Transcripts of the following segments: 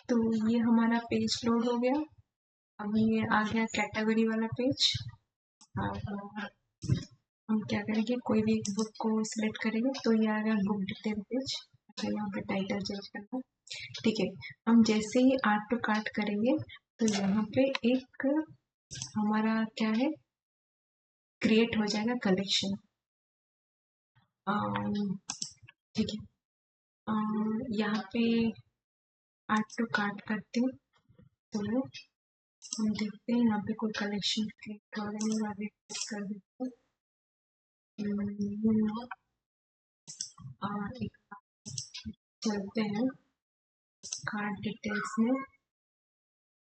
तो ये हमारा पेज लोड हो गया। अब ये आ गया कैटेगरी वाला पेज। अब हम क्या करेंगे, कोई भी बुक को सिलेक्ट करेंगे तो ये आ गया बुक डिटेल पेज। अच्छा, यहाँ पे टाइटल चेंज करना है। ठीक है, हम जैसे ही आर्ट टू कार्ट करेंगे तो यहाँ पे एक हमारा क्या है, क्रिएट हो जाएगा कलेक्शन। ठीक है, यहाँ पे आर्ट टू कार्ट करते हैं तो हम देखते हैं यहाँ पे कोई कलेक्शन क्रिएट हो रही है। अभी कर देते हैं। एक चलते हैं कार्ड डिटेल्स में।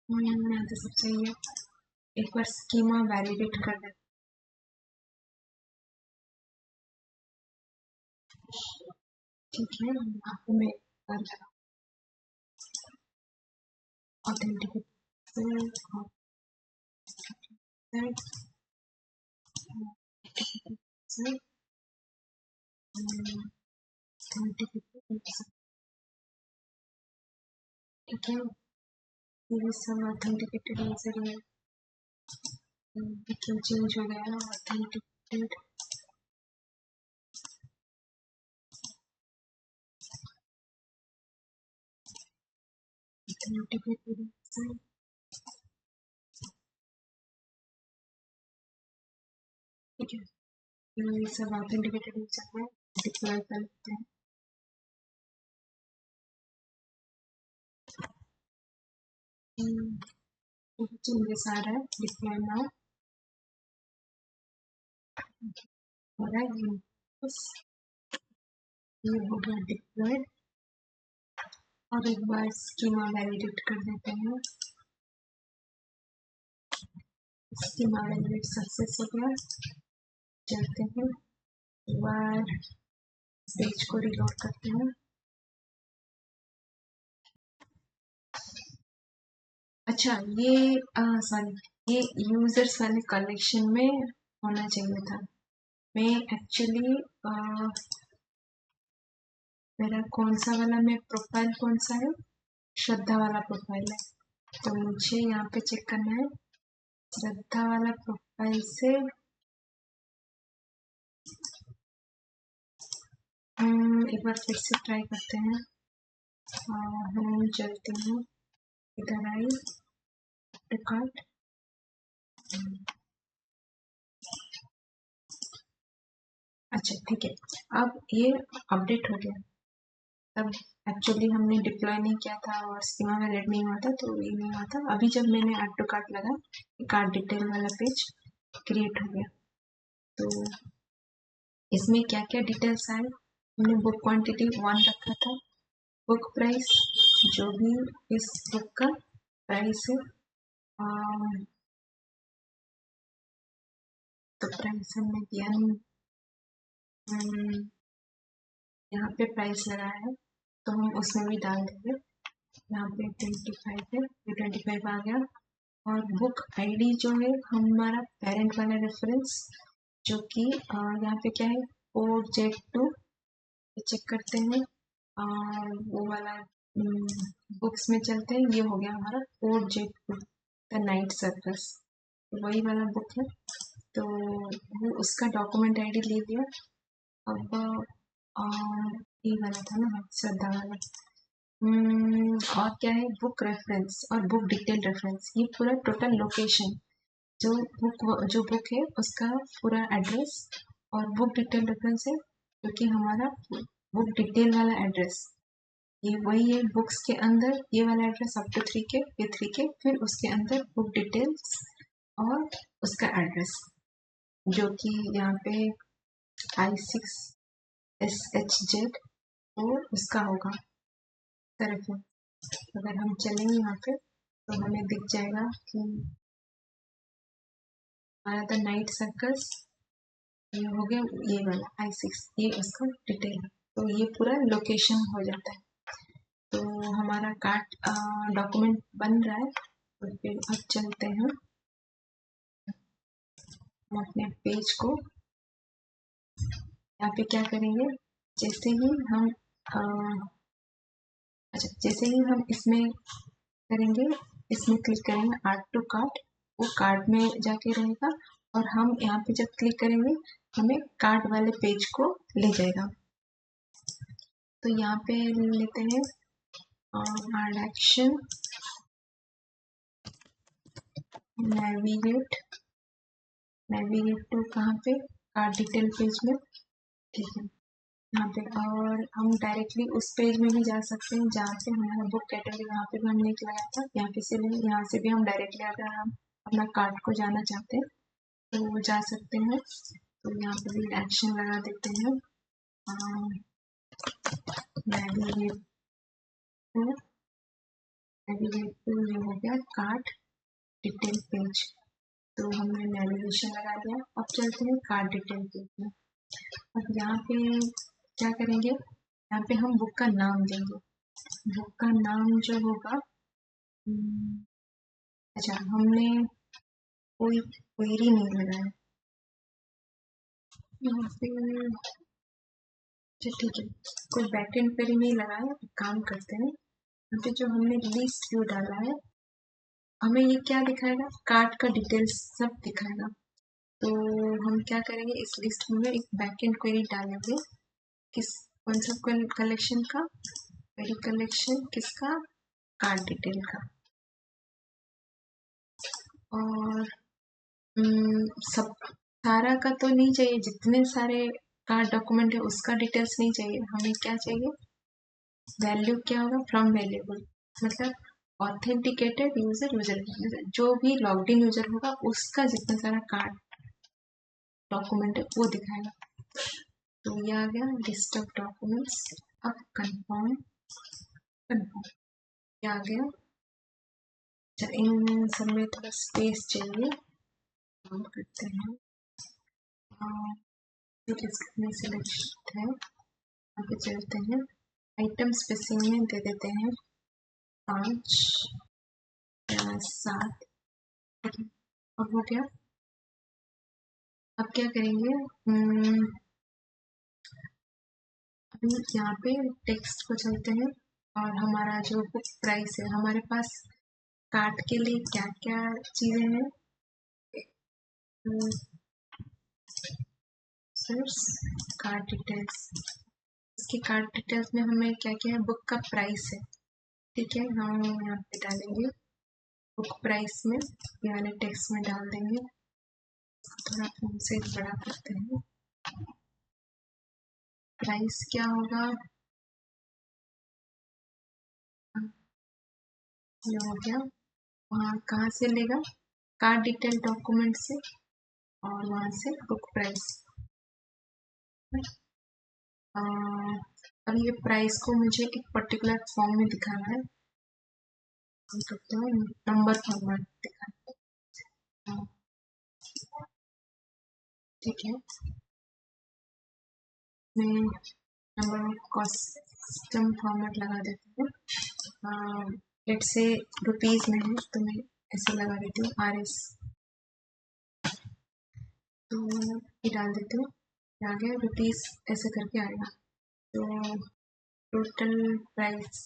तो सब सही है। एक बार स्कीमा वैलिडेट कर देते। ठीक है, आपको मैं ऑथेंटिकेट ठीक है, ये सब ऑथेंटिकेटेड यूजर है। चेंज हो गया ऑथेंटिकेटेड। ऑथेंटिकेटेड ठीक है, ये सब ऑथेंटिकेटेड यूजर है। डिप्लॉय कर लेते हैं। चेंजेस आ रहा है, डिप्लॉय नाउ हो रहा है। ये हो गया डिप्लॉयड। और एक बार स्कीमा वैलिडेट कर देते हैं। स्कीमा वैलिडेट सक्सेस हो गया। चलते हैं, एक बार पेज को रिलोड करते हैं। अच्छा, ये सॉरी, ये यूजर्स वाले कलेक्शन में होना चाहिए था। मैं एक्चुअली मेरा कौन सा वाला में प्रोफाइल कौन सा है, श्रद्धा वाला प्रोफाइल है। तो मुझे यहाँ पे चेक करना है श्रद्धा वाला प्रोफाइल से। एक बार फिर से ट्राई करते हैं। हम चलते हैं, इधर आई कार्ड। अच्छा ठीक है, अब ये अपडेट हो गया। तब एक्चुअली हमने डिप्लॉय नहीं किया था और स्कीमा में रेड नहीं हुआ था, तो ये नहीं हुआ था। अभी जब मैंने ऐड टू कार्ट लगा, कार्ड डिटेल वाला पेज क्रिएट हो गया। तो इसमें क्या क्या डिटेल्स आए, हमने बुक क्वांटिटी 1 रखा था। बुक प्राइस, जो भी इस बुक का प्राइस है, तो प्राइस हमने दिया नहीं। यहाँ पे प्राइस लगाया है तो हम उसमें भी डाल देंगे। यहाँ पे 25 है, ये 25 आ गया। और बुक आईडी जो है हमारा पेरेंट वाला रेफरेंस, जो कि यहाँ पे क्या है 4Z2, चेक करते हैं। वो वाला बुक्स में चलते हैं। ये हो गया हमारा 4Z2 द नाइट सर्कस, वही वाला बुक है। तो वो उसका डॉक्यूमेंट आईडी ले लिया। अब ये वाला था ना श्रद्धा वाला। और क्या है, बुक रेफरेंस और बुक डिटेल रेफरेंस, ये पूरा टोटल लोकेशन, जो बुक है उसका पूरा एड्रेस। और बुक डिटेल रेफरेंस है क्योंकि हमारा बुक डिटेल वाला एड्रेस ये वही है। बुक्स के अंदर ये वाला एड्रेस अप टू 3K, ये 3K, फिर उसके अंदर बुक डिटेल्स और उसका एड्रेस, जो कि यहाँ पे I6SHZ और उसका होगा तरफ है। अगर हम चलेंगे यहाँ पे तो हमें दिख जाएगा कि हमारा द नाइट सर्कस ये हो गया, ये वाला I6, ये उसका डिटेल है। तो ये पूरा लोकेशन हो जाता है। तो हमारा कार्ड डॉक्यूमेंट बन रहा है। तो फिर अब चलते हैं, हम अपने पेज को यहाँ पे क्या करेंगे, जैसे ही हम अच्छा, जैसे ही हम इसमें करेंगे, इसमें क्लिक करेंगे ऐड टू कार्ट, वो कार्ट में जाके रहेगा और हम यहाँ पे जब क्लिक करेंगे हमें कार्ट वाले पेज को ले जाएगा। तो यहाँ पे लेते हैं ऐड एक्शन, नेविगेट टू कहाँ पे, कार्ट डिटेल पेज में, ठीक है यहाँ पे। और हम डायरेक्टली उस पेज में भी जा सकते हैं जहाँ पे हमारा बुक कैटेगरी, वहाँ पे भी हमने एक लगाया था, यहाँ पे से यहाँ से भी हम डायरेक्टली अगर हम अपना कार्ट को जाना चाहते हैं तो वो जा सकते हैं। तो यहाँ पे भी एक्शन लगा देते हैं, नेविगेट टू ये हो गया कार्ट डिटेल पेज। तो हमने नेविगेशन लगा दिया। अब चलते हैं कार्ट डिटेल पेज में। अब यहाँ पे क्या करेंगे, यहाँ पे हम बुक का नाम देंगे। बुक का नाम जो होगा, अच्छा हमने कोई क्वेरी नहीं लगाया यहाँ पे, अच्छा ठीक है, कोई बैकएंड क्वेरी नहीं लगाया। एक काम करते हैं, यहाँ पे जो हमने लिस्ट व्यू डाला है हमें ये क्या दिखाएगा, कार्ट का डिटेल्स सब दिखाएगा। तो हम क्या करेंगे, इस लिस्ट में एक बैकएंड क्वेरी डालेंगे, किस कौन सा कलेक्शन का, क्वेरी कलेक्शन किसका, कार्ट डिटेल का। और सब सारा का तो नहीं चाहिए, जितने सारे कार्ड डॉक्यूमेंट है उसका डिटेल्स नहीं चाहिए, हमें क्या चाहिए, वैल्यू क्या होगा, फ्रॉम वेरिएबल, मतलब ऑथेंटिकेटेड यूजर जो भी लॉग्ड इन यूजर होगा उसका जितना सारा कार्ड डॉक्यूमेंट है वो दिखाएगा। तो ये आ गया लिस्ट ऑफ डॉक्यूमेंट्स। अब कंफर्म ये आ गया। अच्छा, इन सब में थोड़ा स्पेस चाहिए, काम करते हैं, में सिलेक्ट है, आगे चलते हैं, आइटम स्पेसिंग में दे देते हैं 5 या 7। अब हो गया। अब क्या करेंगे, अभी यहाँ पे टेक्स्ट को चलते हैं और हमारा जो बुक प्राइस है, हमारे पास कार्ट के लिए क्या क्या चीज़ें हैं, कार्ट डिटेल्स, इसकी कार्ट डिटेल्स में हमें क्या क्या है, बुक का प्राइस है, ठीक है, हम यहाँ पे डालेंगे बुक प्राइस में, ये वाले टेक्स्ट में डाल देंगे, थोड़ा हमसे बड़ा करते हैं। प्राइस क्या होगा, ये हो गया। वहाँ कहाँ से लेगा, कार्ड डिटेल डॉक्यूमेंट से, और वहाँ से बुक प्राइस। अब ये प्राइस को मुझे एक पर्टिकुलर फॉर्म में दिखाना है, हम करते हैं नंबर फॉर्मेट दिखाना है, ठीक है, मैं नंबर कस्टम फॉर्मेट लगा देती हूँ, लेट से रुपीज़ में है तो मैं ऐसे लगा देती हूँ RS, तो ये डाल देती हूँ, आ गया रुपीज़ ऐसे करके आएगा। तो टोटल प्राइस,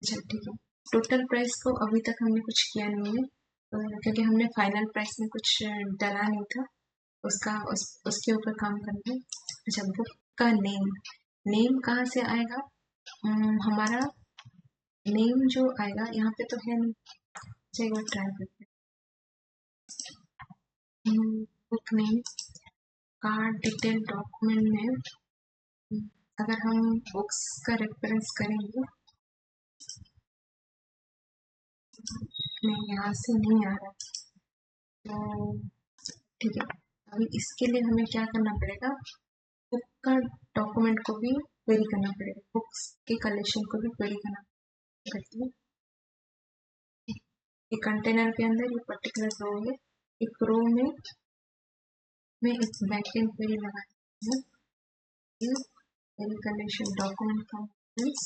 अच्छा ठीक है, टोटल प्राइस को अभी तक हमने कुछ किया नहीं है, क्योंकि हमने फाइनल प्राइस में कुछ डाला नहीं था, उसके ऊपर काम करना है। अच्छा, बुक का नेम कहाँ से आएगा, हमारा नेम जो आएगा यहाँ पे तो है नहीं, चलिए एक बार ट्राई करते हैं, book name card detail document में, अगर हम बुक्स का रेफरेंस करेंगे, नहीं यहाँ से नहीं आ रहा, तो ठीक है, अभी इसके लिए हमें क्या करना पड़ेगा, बुक का डॉक्यूमेंट को भी क्वेरी करना पड़ेगा, बुक्स के कलेक्शन को भी क्वेरी करना पड़ेगा। ये कंटेनर के अंदर ये पर्टिकुलर रो है, एक रो में मैं एक बैकएंड क्वेरी लगाती हूँ, क्वेरी कलेक्शन डॉक्यूमेंट कंपोनेंट्स,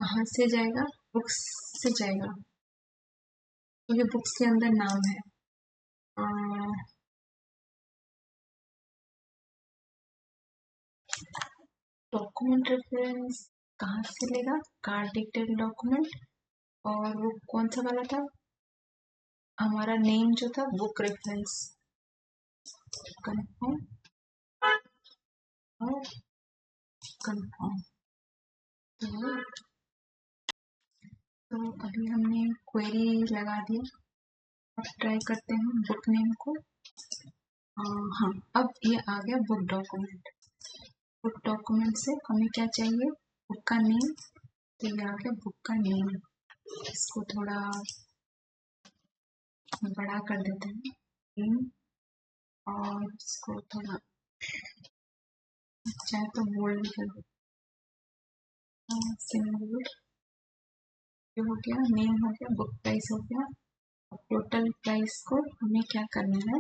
कहाँ से जाएगा, बुक्स से जाएगा, तो ये बुक्स के अंदर नाम है, डॉक्यूमेंट रेफरेंस कहाँ से लेगा, कार्ड डिटेल डॉक्यूमेंट, और वो कौन सा वाला था, हमारा नेम जो था बुक रेफरेंस, कंफर्म और कंफर्म। तो अभी हमने क्वेरी लगा दिया, अब ट्राई करते हैं बुक नेम को। हाँ, अब ये आ गया बुक डॉक्यूमेंट। बुक डॉक्यूमेंट से हमें क्या चाहिए, बुक का नेम, तो ये आ गया बुक का नेम। इसको थोड़ा बड़ा कर देते हैं नेम, और इसको थोड़ा चाहे तो बोल्ड कर देते हैं, सिंगल, ये हो गया, नेम हो गया, बुक प्राइस हो गया। अब टोटल प्राइस को हमें क्या करना है,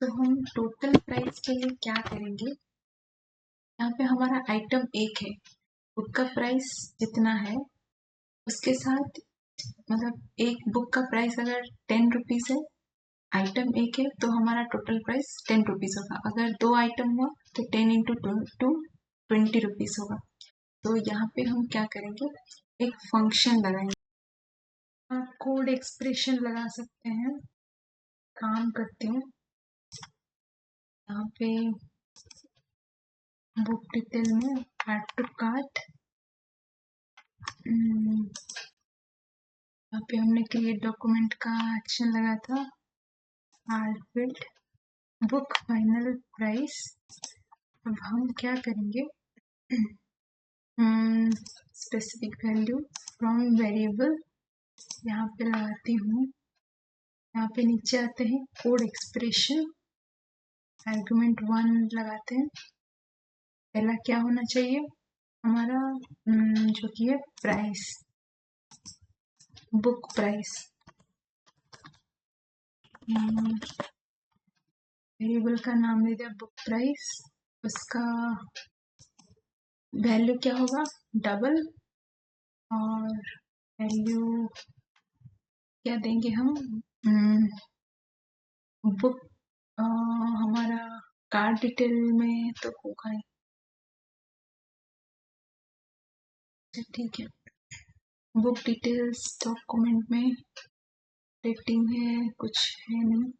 तो हम टोटल प्राइस के लिए क्या करेंगे, यहाँ पे हमारा आइटम एक है, बुक का प्राइस जितना है उसके साथ, मतलब एक बुक का प्राइस अगर 10 रुपीज है, आइटम एक है, तो हमारा टोटल प्राइस 10 रुपीज होगा। अगर 2 आइटम हुआ तो 10 इंटू 2 20 रुपीज होगा। तो यहाँ पे हम क्या करेंगे, एक फंक्शन लगाएंगे, कोड एक्सप्रेशन लगा सकते हैं। काम करते हैं, यहाँ पे बुक डिटेल में ऐड टू कार्ट, यहाँ पे हमने क्रिएट डॉक्यूमेंट का एक्शन लगा था, add field book final price. अब हम क्या करेंगे, स्पेसिफिक वैल्यू फ्रॉम वेरिएबल, यहाँ पे लगाती हूँ, यहाँ पे नीचे आते हैं कोड एक्सप्रेशन, आर्गुमेंट 1 लगाते हैं। पहला क्या होना चाहिए हमारा, जो कि है प्राइस, बुक प्राइस, वेरिएबल का नाम दे दिया बुक प्राइस, उसका वैल्यू क्या होगा, डबल, और वैल्यू क्या देंगे हम, बुक हमारा कार्ड डिटेल में तो होगा ही, ठीक है, बुक डिटेल्स डॉक्यूमेंट में रेटिंग है, कुछ है नहीं,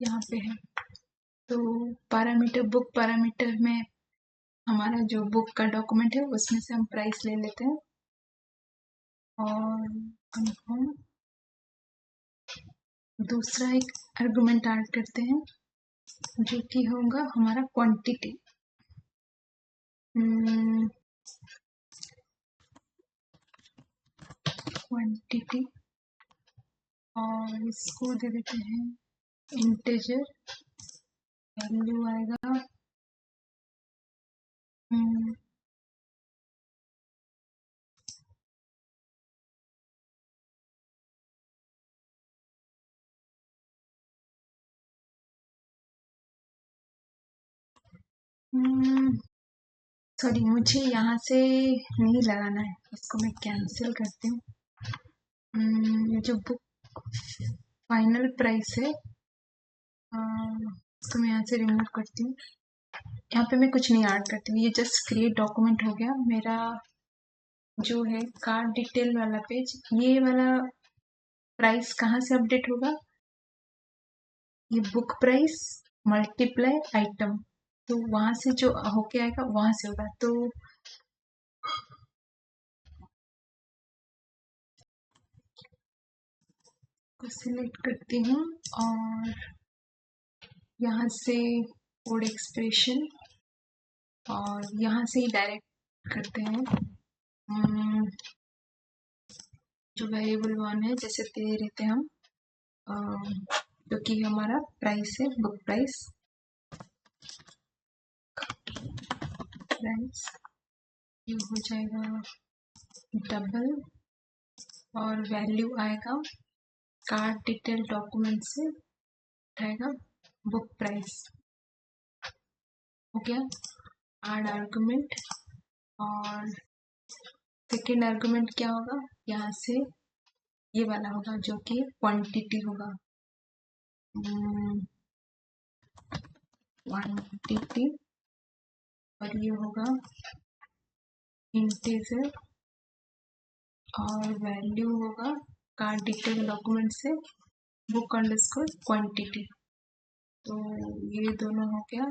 यहाँ पे है, तो पैरामीटर, बुक पैरामीटर में हमारा जो बुक का डॉक्यूमेंट है उसमें से हम प्राइस ले लेते हैं, और कंफर्म, दूसरा एक आर्गुमेंट ऐड करते हैं जो कि होगा हमारा क्वांटिटी, क्वांटिटी, और इसको दे देते हैं इंटीजर, वैल्यू आएगा सॉरी, मुझे यहाँ से नहीं लगाना है, इसको मैं कैंसिल करती हूँ। जो बुक फाइनल प्राइस है इसको मैं यहाँ से रिमूव करती हूँ, यहाँ पे मैं कुछ नहीं ऐड करती हूँ, ये जस्ट क्रिएट डॉक्यूमेंट हो गया मेरा। जो है कार्ड डिटेल वाला पेज, ये वाला प्राइस कहाँ से अपडेट होगा, ये बुक प्राइस मल्टीप्लाई आइटम, तो वहां से जो होके आएगा वहां से होगा। तो सिलेक्ट करती हूँ, और यहाँ से कोड एक्सप्रेशन, और यहाँ से ही डायरेक्ट करते हैं, जो वेरिएबल 1 है जैसे दे रहते हैं हम, जो कि हमारा प्राइस है, बुक प्राइस, ये हो जाएगा डबल, और वैल्यू आएगा कार्ड डिटेल डॉक्यूमेंट से उठाएगा बुक प्राइस, हो गया। ऐड आर्गुमेंट, और सेकेंड आर्गुमेंट क्या होगा, यहाँ से ये वाला होगा जो कि क्वांटिटी होगा, क्वांटिटी, और ये होगा इंटीजर, और वैल्यू होगा कार्ड डिटेल डॉक्यूमेंट से बुक अंडरस्कोर क्वांटिटी। तो ये दोनों हो गया।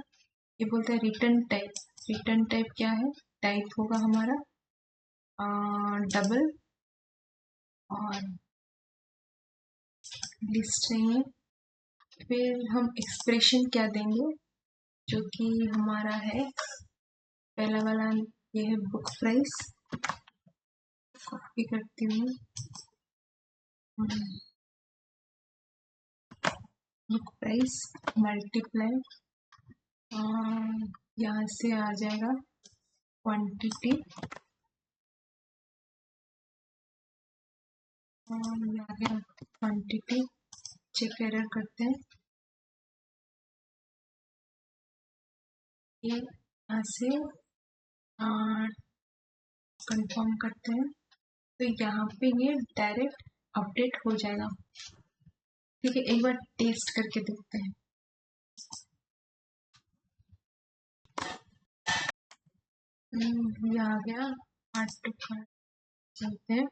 ये बोलते हैं रिटर्न टाइप। रिटर्न टाइप क्या है, टाइप होगा हमारा डबल, और लिस्ट चाहिए। फिर हम एक्सप्रेशन क्या देंगे, जो कि हमारा है पहला वाला, ये है बुक प्राइस। कॉपी करती हूँ, बुक प्राइस मल्टीप्लाई, यहाँ से आ जाएगा क्वांटिटी, और आ गया क्वांटिटी। चेक एरर करते हैं, ये यहाँ से कंफर्म करते हैं, तो यहाँ पे ये डायरेक्ट अपडेट हो जाएगा। ठीक है, एक बार टेस्ट करके देखते हैं। ये आ गया 8 to 5 चलते हैं।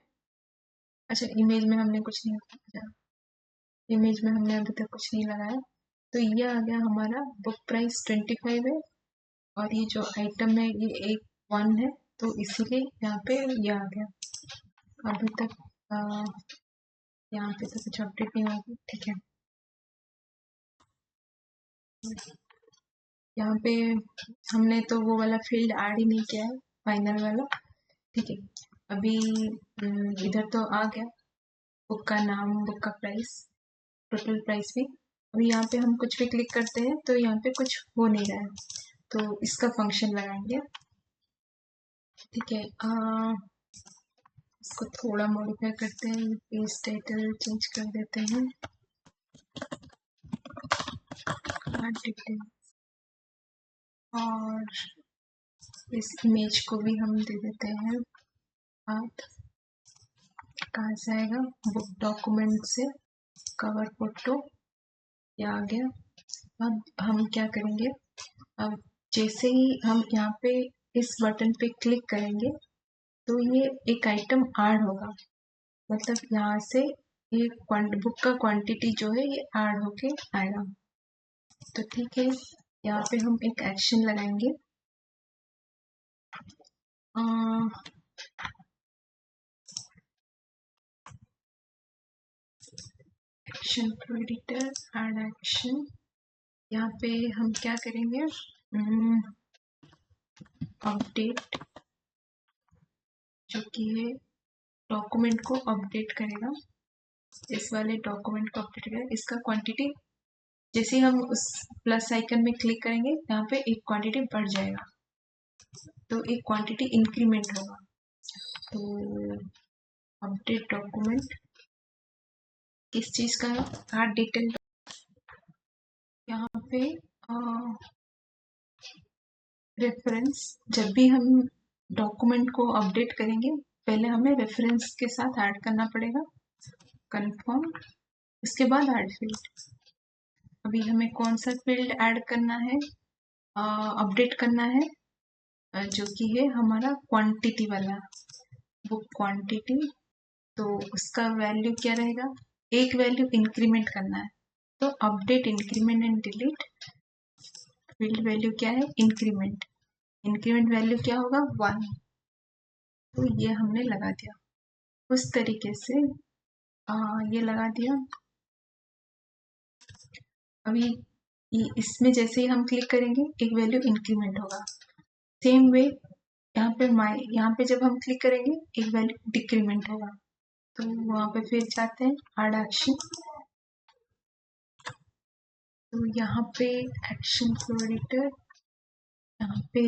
अच्छा, इमेज में हमने कुछ नहीं लगाया, इमेज में हमने अभी तक कुछ नहीं लगाया। तो ये आ गया हमारा बुक प्राइस 25 है, और ये जो आइटम है ये एक 1 है, तो इसीलिए यहाँ पे ये आ गया। अभी तक यहाँ पे तो कुछ अपडेट नहीं होगी। ठीक है, यहाँ पे हमने तो वो वाला फील्ड ऐड ही नहीं किया है, फाइनल वाला। ठीक है, अभी इधर तो आ गया बुक का नाम, बुक का प्राइस, टोटल प्राइस भी। अभी यहाँ पे हम कुछ भी क्लिक करते हैं तो यहाँ पे कुछ हो नहीं रहा है, तो इसका फंक्शन लगाएंगे। ठीक है, इसको थोड़ा मॉडिफाई करते हैं, पेज टाइटल चेंज कर देते हैं, कार्ड डिटेल, और इस इमेज को भी हम दे देते हैं आप, कहाँ से आएगा, बुक डॉक्यूमेंट से कवर फोटो, ये आ गया। अब हम क्या करेंगे, अब जैसे ही हम यहाँ पे इस बटन पे क्लिक करेंगे तो ये एक आइटम ऐड होगा, मतलब यहाँ से ये बुक का क्वांटिटी जो है ये ऐड होके आएगा। तो ठीक है, यहाँ पे हम एक एक्शन लगाएंगे, action to editor, add action. यहाँ पे हम क्या करेंगे, अपडेट, जो कि है डॉक्यूमेंट को अपडेट करेगा, इस वाले डॉक्यूमेंट को अपडेट करेगा। इसका क्वांटिटी जैसे हम उस प्लस आइकन में क्लिक करेंगे यहाँ पे एक क्वांटिटी बढ़ जाएगा, तो एक क्वांटिटी इंक्रीमेंट होगा। तो अपडेट डॉक्यूमेंट किस चीज का है, कार्ड डिटेल। यहाँ पे रेफरेंस, जब भी हम डॉक्यूमेंट को अपडेट करेंगे पहले हमें रेफरेंस के साथ ऐड करना पड़ेगा, कंफर्म, उसके बाद ऐड फील्ड। अभी हमें कौन सा फील्ड ऐड करना है, अपडेट करना है, जो कि है हमारा क्वांटिटी वाला, बुक क्वांटिटी। तो उसका वैल्यू क्या रहेगा, एक वैल्यू इंक्रीमेंट करना है, तो update increment and delete, field value क्या है, इंक्रीमेंट, इंक्रीमेंट वैल्यू क्या होगा 1, तो ये हमने लगा दिया। उस तरीके से ये लगा दिया। अभी इसमें जैसे ही हम क्लिक करेंगे एक वैल्यू इंक्रीमेंट होगा, सेम वे यहाँ पे जब हम क्लिक करेंगे एक वैल्यू डिक्रीमेंट होगा। तो वहाँ पे फिर जाते हैं ऐड एक्शन, तो यहाँ पे एक्शन फ्लो एडिटर, यहाँ पे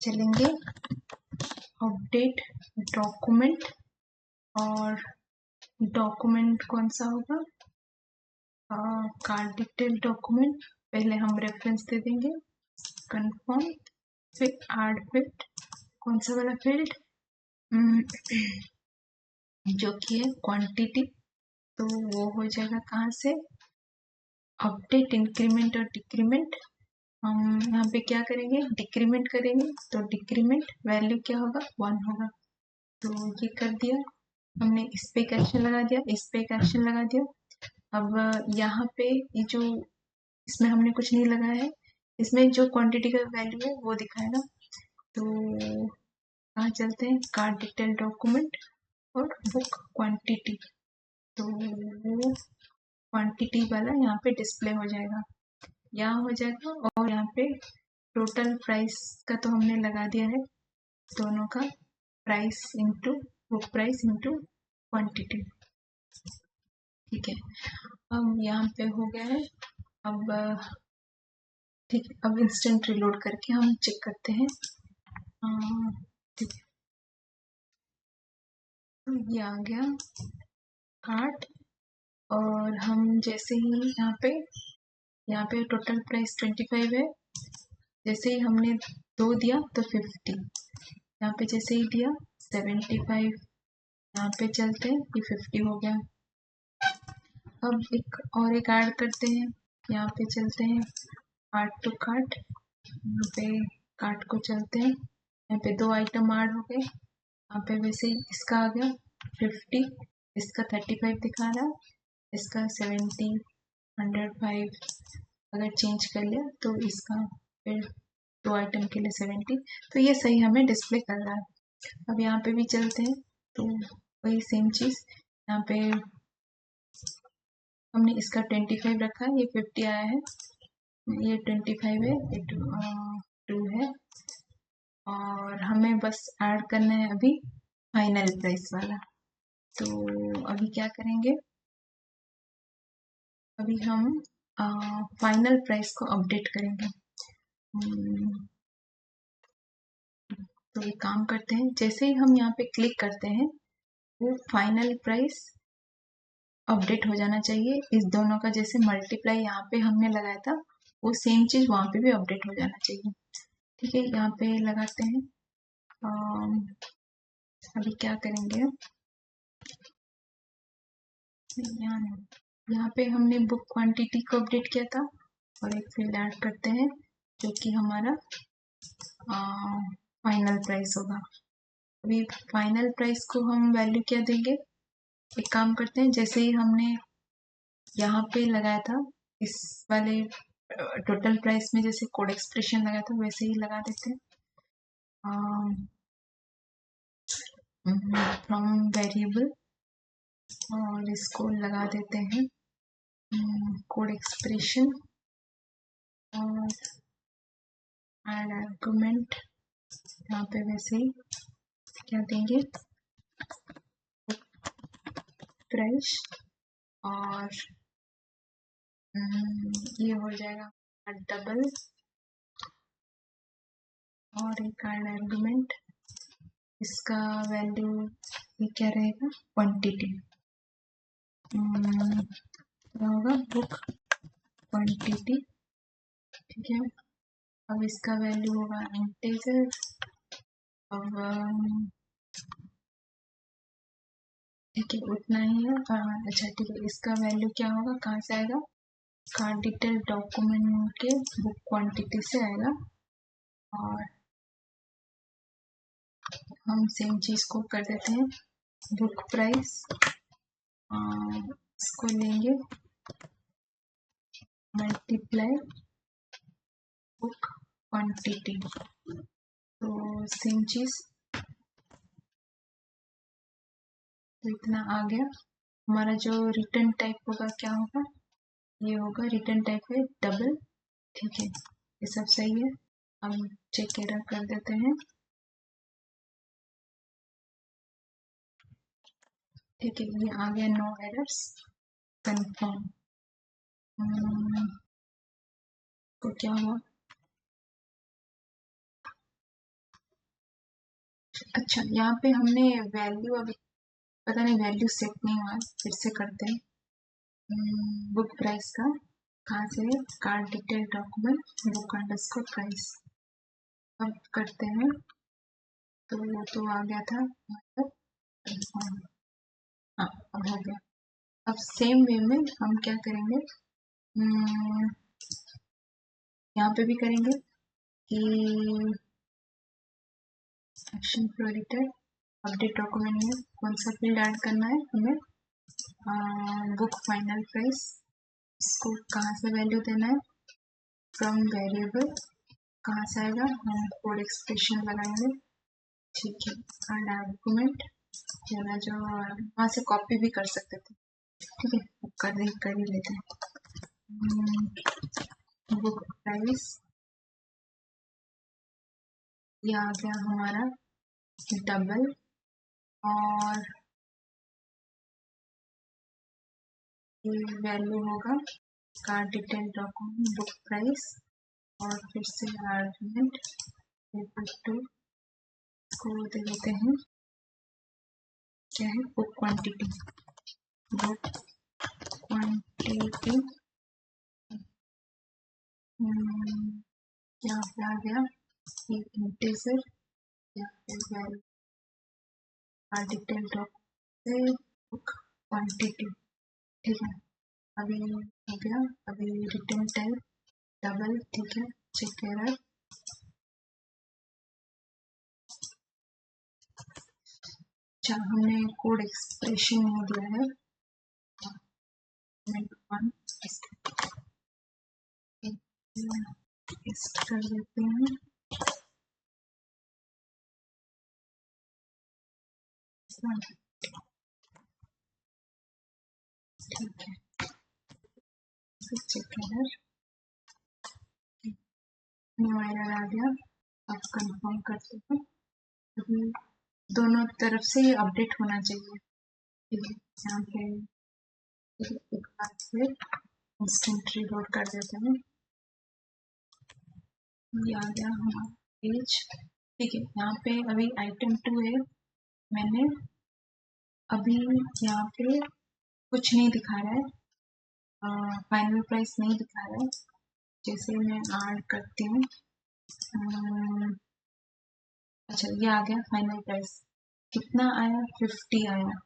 चलेंगे अपडेट डॉक्यूमेंट, और डॉक्यूमेंट कौन सा होगा, कार्ड डिटेल डॉक्यूमेंट। पहले हम रेफरेंस दे देंगे, कंफर्म, फिर ऐड फील्ड, कौन सा वाला फील्ड, जो कि है क्वांटिटी, तो वो हो जाएगा कहाँ से, अपडेट इंक्रीमेंट और डिक्रीमेंट। हम यहाँ पे क्या करेंगे, डिक्रीमेंट करेंगे, तो डिक्रीमेंट वैल्यू क्या होगा, 1 होगा। तो ये कर दिया हमने, इस पे एक एक्शन लगा दिया, इस पे एक एक्शन लगा दिया। अब यहाँ पे ये जो इसमें हमने कुछ नहीं लगाया है, इसमें जो क्वांटिटी का वैल्यू है वो दिखाएगा। तो कहाँ चलते हैं, कार्ड डिटेल डॉक्यूमेंट और बुक क्वांटिटी, तो वो क्वांटिटी वाला यहाँ पे डिस्प्ले हो जाएगा, यहाँ हो जाएगा। और यहाँ पे टोटल प्राइस का तो हमने लगा दिया है, दोनों का price into book price into quantity, ठीक है। अब यहाँ पे हो गया है। अब ठीक है, अब इंस्टेंट रिलोड करके हम चेक करते हैं। ठीक है, तो ये आ गया 8, और हम जैसे ही यहाँ पे टोटल प्राइस 25 है, जैसे ही हमने 2 दिया तो 50, यहाँ पे जैसे ही दिया 75, यहाँ पे चलते हैं, ये 50 हो गया। अब एक ऐड करते हैं, यहाँ पे चलते हैं कार्ट टू कार्ट, यहाँ पे कार्ट को चलते हैं, यहाँ पे 2 आइटम ऐड हो गए, यहाँ पे वैसे ही इसका आ गया 50, इसका 35 दिखा रहा है, इसका 70, 105 अगर चेंज कर लिया तो इसका फिर 2 आइटम के लिए 70, तो ये सही हमें डिस्प्ले कर रहा है। अब यहाँ पे भी चलते हैं, तो वही सेम चीज़, यहाँ पे हमने इसका 25 रखा है, ये 50 आया है, ये 25 है, ये 2 है, और हमें बस ऐड करना है अभी फाइनल प्राइस वाला। तो अभी क्या करेंगे, अभी हम फाइनल प्राइस को अपडेट करेंगे। तो एक काम करते हैं, जैसे ही हम यहाँ पे क्लिक करते हैं, वो फाइनल प्राइस अपडेट हो जाना चाहिए। इस दोनों का जैसे मल्टीप्लाई यहाँ पे हमने लगाया था, वो सेम चीज़ वहाँ पे भी अपडेट हो जाना चाहिए, ठीक है। यहाँ पे लगाते हैं, अभी क्या करेंगे, यहाँ पे हमने बुक क्वांटिटी को अपडेट किया था, और एक फील्ड ऐड करते हैं जो कि हमारा फाइनल प्राइस होगा। अभी फाइनल प्राइस को हम वैल्यू क्या देंगे, एक काम करते हैं, जैसे ही हमने यहाँ पे लगाया था इस वाले टोटल प्राइस में जैसे कोड एक्सप्रेशन लगाया था वैसे ही लगा देते हैं, फ्रॉम वेरिएबल, और इसको लगा देते हैं कोड एक्सप्रेशन और एड आर्गुमेंट, यहाँ पे वैसे ही क्या देंगे, प्राइस, और ये हो जाएगा डबल, और एक एड आर्गुमेंट, इसका वैल्यू ये क्या रहेगा, क्वांटिटी होगा, बुक क्वांटिटी, ठीक है। अब इसका वैल्यू होगा इंटीजर, अब ठीक है उतना ही है। अच्छा ठीक है, इसका वैल्यू क्या होगा, कहाँ से आएगा, कार्ड डिटेल डॉक्यूमेंट के बुक क्वांटिटी से आएगा, और हम सेम चीज़ को कर देते हैं, बुक प्राइस, इसको लेंगे मल्टीप्लाई बुक क्वांटिटी, तो सेम चीज़, तो इतना आ गया। हमारा जो रिटर्न टाइप होगा क्या होगा, ये होगा रिटर्न टाइप है डबल, ठीक है, ये सब सही है। हम चेक एरर कर देते हैं, ठीक है, ये आ गया नो एरर्स, कंफर्म। तो क्या हुआ, अच्छा यहाँ पे हमने वैल्यू अभी पता नहीं वैल्यू सेट नहीं हुआ है, फिर से करते हैं, बुक प्राइस का कहाँ से, card detail document book underscore price, अब करते हैं, तो वो तो आ गया था मतलब हाँ अब हो गया। अब सेम वे में हम क्या करेंगे, यहाँ पे भी करेंगे कि action flow editor update document में कौन सा फील्ड ऐड करना है हमें, बुक फाइनल प्राइस, इसको कहाँ से वैल्यू देना है, फ्रॉम वेरिएबल कहाँ से आएगा, हम कोड एक्सप्रेशन लगाएंगे, ठीक है, एंड आर्गुमेंट यानी जो वहाँ से कॉपी भी कर सकते थे, ठीक है, कर ही लेते हैं। बुक प्राइस ये आ गया हमारा डबल, और ये वैल्यू होगा card detail document book price, और फिर से आर्गुमेंट टू को दे देते हैं क्या है, बुक क्वांटिटी, बुक क्वांटिटी यहाँ पे आ गया एक इंटीजर, यहाँ पे value card detail document book quantity, ठीक है, अभी हो गया, अभी रिटर्न टाइप डबल, ठीक है, चेक एरर, अच्छा हमने कोड एक्सप्रेशन में दिया है पेस्ट कर देते हैं, ठीक है, चेक एरर, न्यू एरर आ गया, अब कंफर्म करते हैं, अभी दोनों तरफ से ये अपडेट होना चाहिए, ठीक है, यहाँ पे एक बार फिर इंस्टेंट रीलोड कर देते हैं, ये आ गया हमारा पेज, ठीक है, यहाँ पे अभी आइटम 2 है, मैंने अभी यहाँ पे कुछ नहीं दिखा रहा है, फाइनल प्राइस नहीं दिखा रहा है, जैसे मैं ऐड करती हूँ, अच्छा ये आ गया फाइनल प्राइस, कितना आया, 50 आया,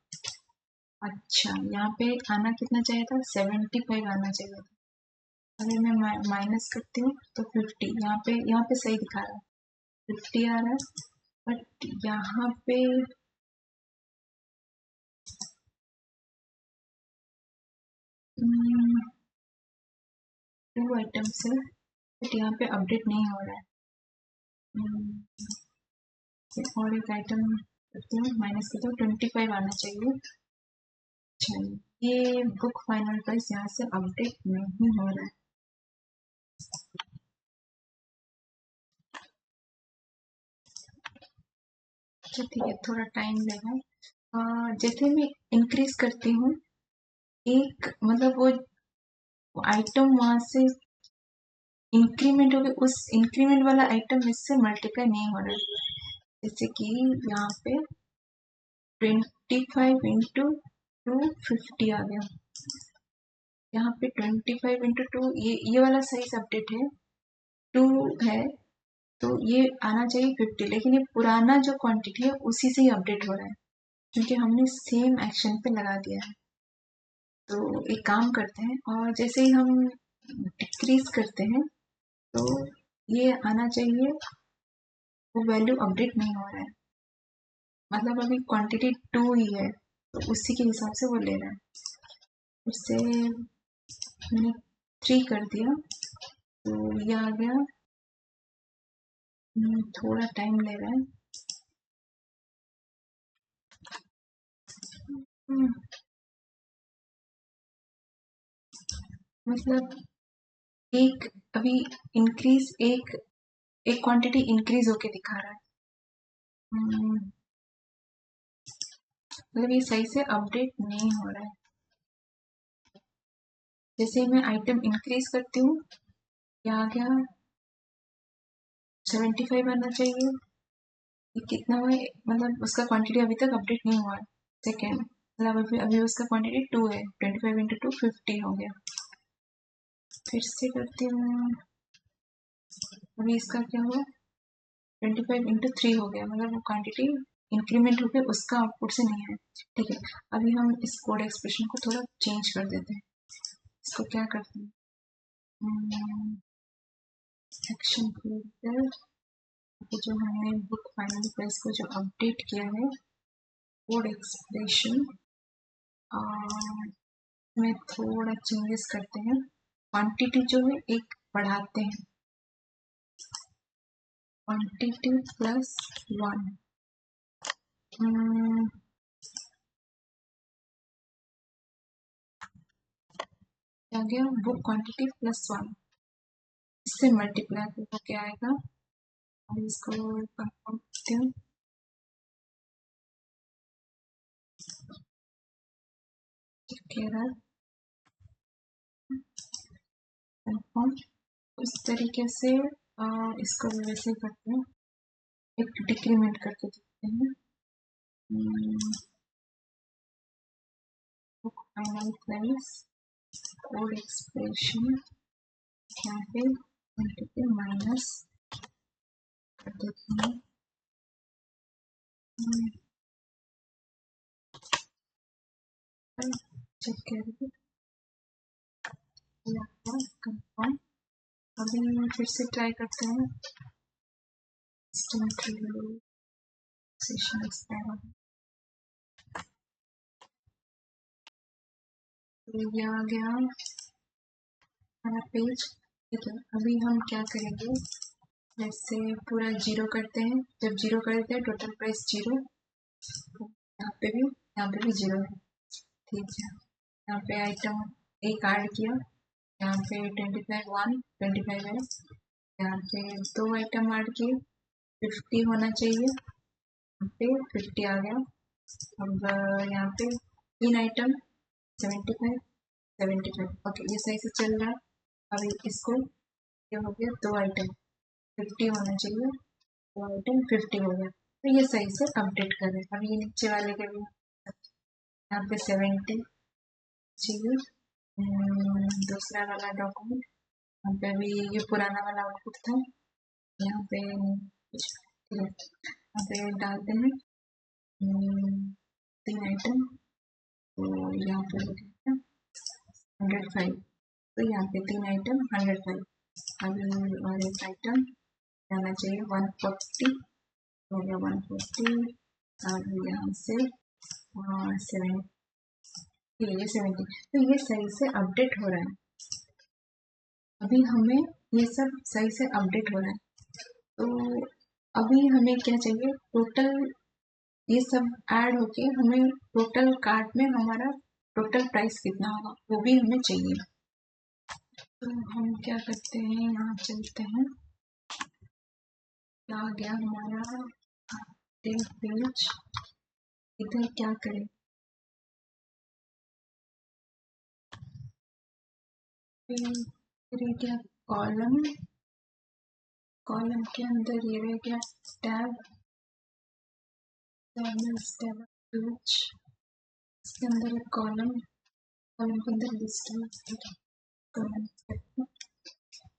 अच्छा यहाँ पे आना कितना चाहिए था, 75 आना चाहिए था, अगर मैं माइनस करती हूँ तो 50, यहाँ पे सही दिखा रहा है, 50 आ रहा है, बट यहाँ पे टू आइटम्स है, बट यहाँ पे अपडेट नहीं हो रहा है, और एक आइटम करती हूँ, माइनस करती हूँ, 25 आना चाहिए, अच्छा ये बुक फाइनल प्राइस यहाँ से अपडेट नहीं हो रहा है, अच्छा ठीक है, थोड़ा टाइम लेगा, जैसे मैं इंक्रीज करती हूँ, एक मतलब वो आइटम वहां से इंक्रीमेंट हो गया, उस इंक्रीमेंट वाला आइटम इससे मल्टीप्लाई नहीं हो रहा है, जैसे कि यहाँ पे 25 इंटू 250 आ गया, यहाँ पे 25 इंटू 2 ये वाला साइज अपडेट है, 2 है, तो ये आना चाहिए 50, लेकिन ये पुराना जो क्वांटिटी है उसी से ही अपडेट हो रहा है, क्योंकि हमने सेम एक्शन पे लगा दिया है, तो एक काम करते हैं, और जैसे ही हम डिक्रीज करते हैं तो ये आना चाहिए, वो वैल्यू अपडेट नहीं हो रहा है, मतलब अभी क्वांटिटी 2 ही है, तो उसी के हिसाब से वो ले रहा है, उससे मैंने 3 कर दिया, तो ये आ गया, थोड़ा टाइम ले रहा है, मतलब एक अभी इंक्रीज एक क्वांटिटी इंक्रीज होके दिखा रहा है, मतलब ये सही से अपडेट नहीं हो रहा है, जैसे मैं आइटम इंक्रीज करती हूँ, क्या आ गया, 75 आना चाहिए, ये कितना हुआ, मतलब उसका क्वांटिटी अभी तक अपडेट नहीं हुआ है, सेकेंड, मतलब अभी उसका क्वांटिटी 2 है, 25 इंटू 2 50 हो गया, फिर से करती हूँ, अभी इसका क्या हुआ, 25 इंटू 3 हो गया, मतलब वो क्वांटिटी इंक्रीमेंट होकर उसका आउटपुट से नहीं है। ठीक है, अभी हम इस कोड एक्सप्रेशन को थोड़ा चेंज कर देते हैं। इसको क्या करते हैं, एक्शन फिल्टर, जो हमने बुक फाइनल प्राइस को जो अपडेट किया है, कोड एक्सप्रेशन में थोड़ा चेंजेस करते हैं। क्वांटिटी जो है एक बढ़ाते हैं, क्वांटिटी प्लस 1, क्या गया, बुक क्वांटिटी प्लस 1, इससे मल्टीप्लाई होके आएगा। अब इसको कंफर्म करते हैं, कंफर्म। इस तरीके से इसको वैसे करते हैं, एक डिक्रीमेंट करके देखते हैं। Book final price code expression यहाँ पे माइनस कर देते हैं। चेक करेंगे, कंफर्म। अभी फिर से ट्राई करते हैं, सेशन एक्सपायर, तो ये आ गया हमारा पेज। ठीक है, अभी हम क्या करेंगे, जैसे पूरा जीरो करते हैं, जब जीरो करते हैं टोटल प्राइस जीरो, यहाँ पे भी जीरो है। ठीक है, यहाँ पे आइटम एक ऐड किया, यहाँ पे 25 1 25 है, यहाँ पे 2 आइटम ऐड किए, 50 होना चाहिए, यहाँ पे 50 आ गया। अब यहाँ पे 3 आइटम 75 75, ओके ये सही से चल रहा है। अभी इसको ये हो गया 2 आइटम 50 होना चाहिए, 2 आइटम 50 हो गया, तो ये सही से अपडेट कर रहे हैं। अभी ये नीचे वाले के भी यहाँ पे 70 चाहिए, दूसरा वाला डॉक्यूमेंट, यहाँ पे भी ये पुराना वाला आउटपुट था, यहाँ पे कुछ यहाँ पे डालते हैं 3 आइटम, तो यहाँ पे 105, तो यहाँ पे 3 आइटम 105। अभी और एक आइटम जाना चाहिए 140, हो गया 140, और यहाँ से 70, ये 70, तो ये सही से अपडेट हो रहा है। अभी हमें ये सब सही से अपडेट हो रहा है, तो अभी हमें क्या चाहिए, टोटल ये सब ऐड होके हमें टोटल कार्ट में हमारा टोटल प्राइस कितना होगा वो भी हमें चाहिए। तो हम क्या करते हैं, यहाँ चलते हैं, आ गया हमारा पेज, इधर क्या करें, फिर क्या कॉलम, कॉलम के अंदर ये रह गया टैब, टैब पेज, इसके अंदर एक कॉलम, कॉलम के अंदर लिस्ट है, कॉलम।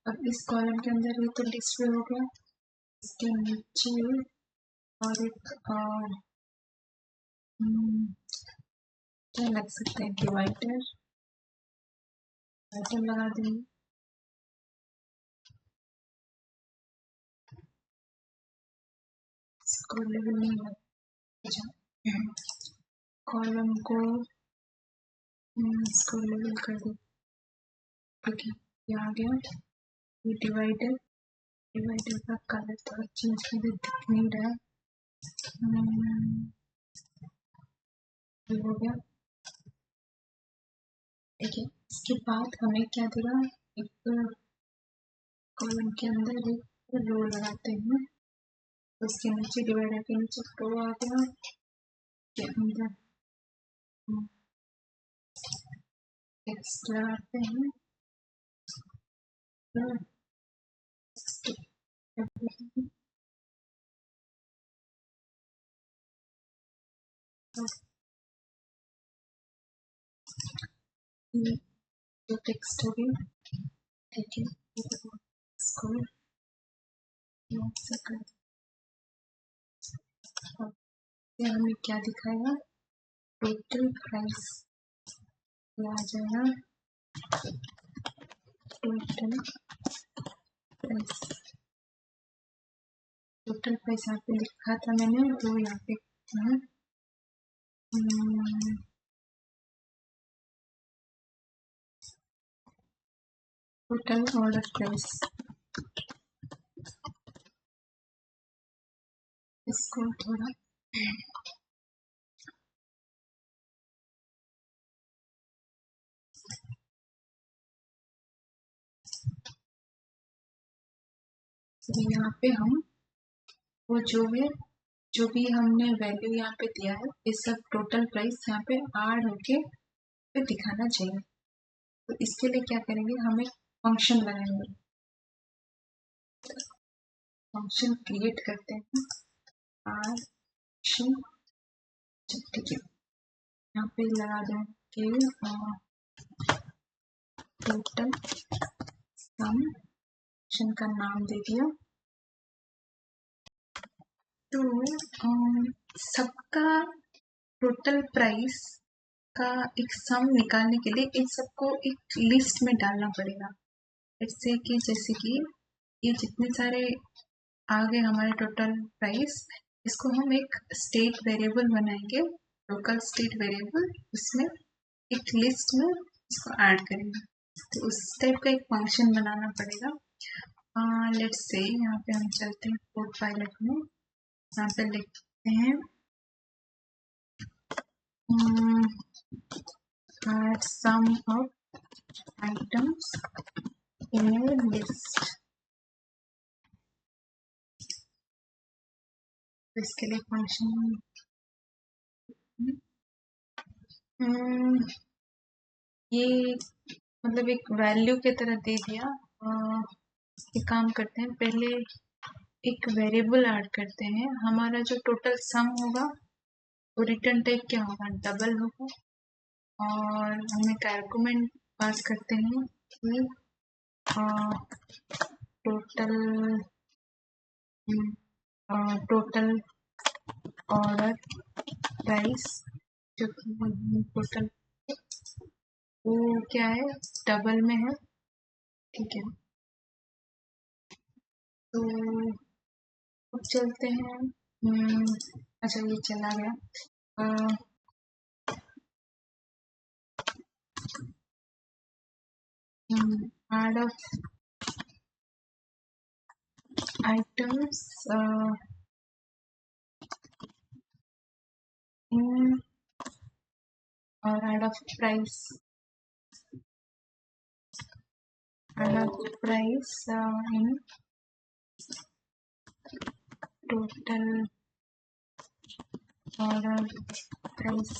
अब इस कॉलम के अंदर ये तो लिस्ट हो गया, इसके नीचे और एक क्या लग सकता है, डिवाइडर, आइटम लगा देंगे। इसको लेवल नहीं लगा, कॉलम को इसको लेवल कर दो। ठीक है, ये आ गया, ये डिवाइडर, डिवाइडर का कलर थोड़ा चेंज कर दे, दिख नहीं रहा है, ये हो गया। ठीक है, इसके बाद हमें क्या देगा, एक कॉलम के अंदर एक रो लगाते हैं, उसके नीचे डिवाइडर के नीचे रो आ गया, के अंदर टेक्स्ट लगाते हैं, तो टेक्स्ट हो गया। ठीक है, इसको ये हमें क्या दिखाएगा, टोटल प्राइस आ जाएगा, टोटल प्राइस, टोटल प्राइस यहाँ पे लिखा था मैंने, तो यहाँ पे टोटल ऑर्डर प्राइस, इसको थोड़ा यहाँ पे हम वो जो भी हमने वैल्यू यहाँ पे दिया है, ये सब टोटल प्राइस यहाँ पे ऐड होके पे दिखाना चाहिए। तो इसके लिए क्या करेंगे, हम एक फंक्शन बनाएंगे, फंक्शन क्रिएट करते हैं, फंक्शन, ठीक है, यहाँ पे लगा देंगे टोटल सम, फंक्शन का नाम दे दिया। तो सबका टोटल प्राइस का एक सम निकालने के लिए इन सबको एक लिस्ट में डालना पड़ेगा। इससे कि जैसे कि ये जितने सारे आ गए हमारे टोटल प्राइस, इसको हम एक स्टेट वेरिएबल बनाएंगे, लोकल स्टेट वेरिएबल, उसमें एक लिस्ट में इसको ऐड करेंगे। तो उस टाइप का एक फंक्शन बनाना पड़ेगा। लेट्स से यहाँ पे हम चलते हैं कोड पायलट में, यहाँ पे लिखते हैं sum of items in a list। तो इसके लिए फंक्शन ये मतलब एक वैल्यू की तरह दे दिया। एक काम करते हैं, पहले एक वेरिएबल ऐड करते हैं, हमारा जो टोटल सम होगा वो रिटर्न टाइप क्या होगा, डबल होगा। और हम एक आर्गुमेंट पास करते हैं कि टोटल ऑर्डर प्राइस, जो कि टोटल वो क्या है, डबल में है, ठीक है। तो अब चलते हैं, अच्छा ये चला गया। ऐड ऑफ आइटम्स इन और add of price, add of price in total order price.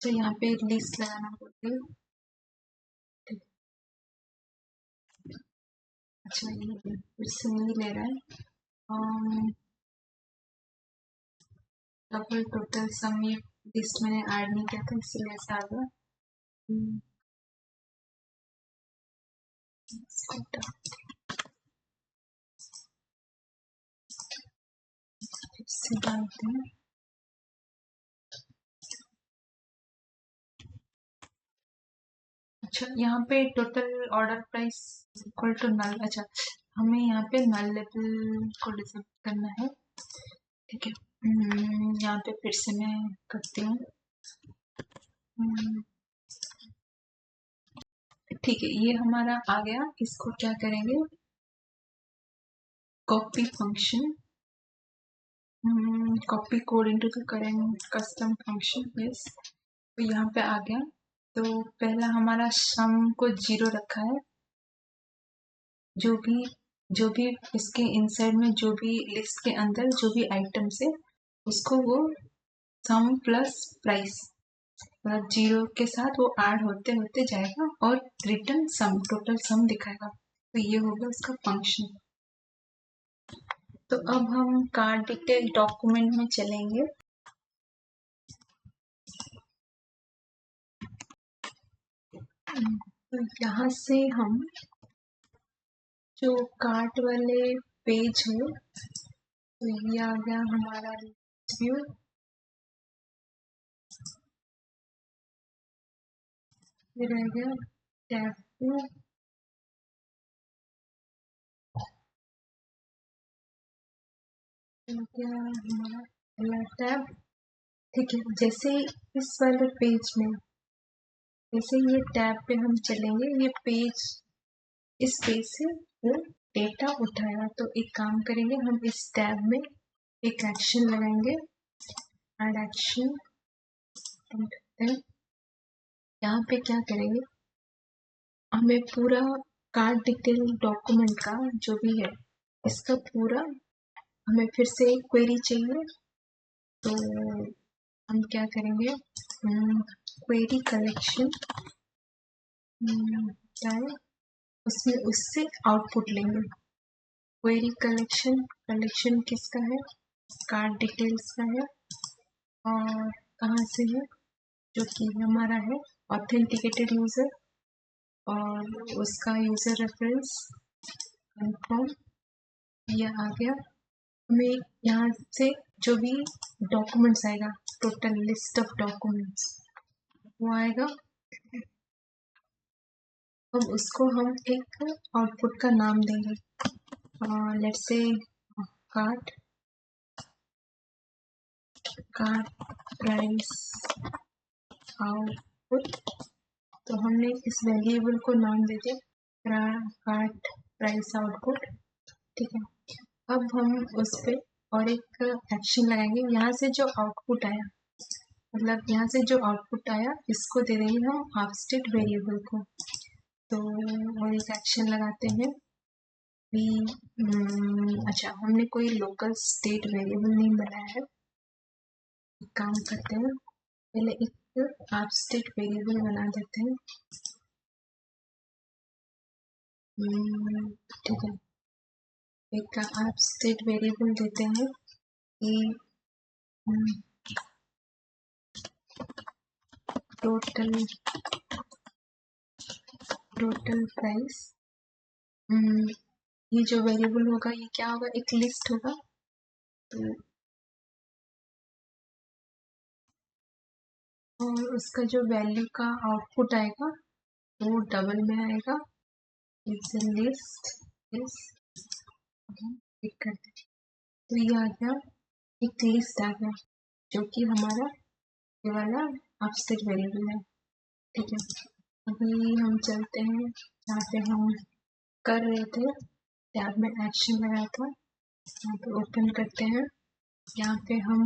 तो यहाँ पे लिस्ट लगाना पड़ेगा। अच्छा ये फिर से नहीं ले रहा है, डबल टोटल सम ये लिस्ट मैंने ऐड नहीं किया था इसलिए ऐसा आ गया। फिर से डालते हैं, अच्छा यहाँ पे total order price equal to null, अच्छा हमें यहाँ पे नल लेवल को डिसाइड करना है, ठीक है। यहाँ पे फिर से मैं करती हूँ, ठीक है, ये हमारा आ गया। इसको क्या करेंगे, copy function, copy code into the current custom function, yes. तो यहाँ पे आ गया। तो पहला हमारा सम को 0 रखा है, जो भी इसके इनसाइड में जो भी लिस्ट के अंदर जो भी आइटम्स है उसको वो सम प्लस प्राइस मतलब 0 के साथ वो ऐड होते होते जाएगा और रिटर्न सम, टोटल सम दिखाएगा। तो ये होगा उसका फंक्शन। तो अब हम कार्ड डिटेल डॉक्यूमेंट में चलेंगे। तो यहाँ से हम जो कार्ट वाले पेज है, तो ये आ गया हमारा व्यू। ये रह गया टैब 2, क्या हमारा पहला टैब। ठीक है, जैसे इस वाले पेज में जैसे ये टैब पे हम चलेंगे, ये पेज इस पेज से वो डेटा उठाएगा। तो एक काम करेंगे, हम इस टैब में एक एक्शन लगाएंगे, ऐड एक्शन। यहाँ पे क्या करेंगे, हमें पूरा कार्ड डिटेल डॉक्यूमेंट का जो भी है इसका पूरा हमें फिर से एक क्वेरी चाहिए। तो हम क्या करेंगे, क्वेरी कलेक्शन क्या है, उसमें उससे आउटपुट लेंगे। क्वेरी कलेक्शन, कलेक्शन किसका है, कार्ड डिटेल्स का है, और कहाँ से है, जो कि हमारा है ऑथेंटिकेटेड यूजर, और उसका यूजर रेफरेंस कंफर्म, यह आ गया। हमें यहाँ से जो भी डॉक्यूमेंट्स आएगा, टोटल लिस्ट ऑफ डॉक्यूमेंट्स वो आएगा। अब उसको हम एक आउटपुट का नाम देंगे, let's say card price output. तो हमने इस वेरिएबल को नाम दे दिया कार्ड प्राइस आउटपुट। ठीक है, अब हम उस पे और एक एक्शन लगाएंगे। यहाँ से जो आउटपुट आया, मतलब यहाँ से जो आउटपुट आया इसको दे देंगे हम आप स्टेट वेरिएबल को। तो और एक एक्शन लगाते हैं भी, अच्छा हमने कोई लोकल स्टेट वेरिएबल नहीं बनाया है। एक काम करते हैं, पहले एक आप स्टेट वेरिएबल बना देते हैं। ठीक है, एक आप स्टेट वेरिएबल देते हैं कि टोटल प्राइस। ये जो वेरिएबल होगा ये क्या होगा, एक लिस्ट होगा। तो और उसका जो वैल्यू का आउटपुट आएगा वो डबल में आएगा, इट्स अ लिस्ट इस। क्लिक करते हैं तो ये आ गया, एक लिस्ट आ गया जो कि हमारा ये वाला ऑफसेट वेरिएबल है। ठीक है, अभी हम चलते हैं जहाँ पे हम कर रहे थे, टैब में एक्शन लगाया था, यहाँ पे ओपन करते हैं। यहाँ पे हम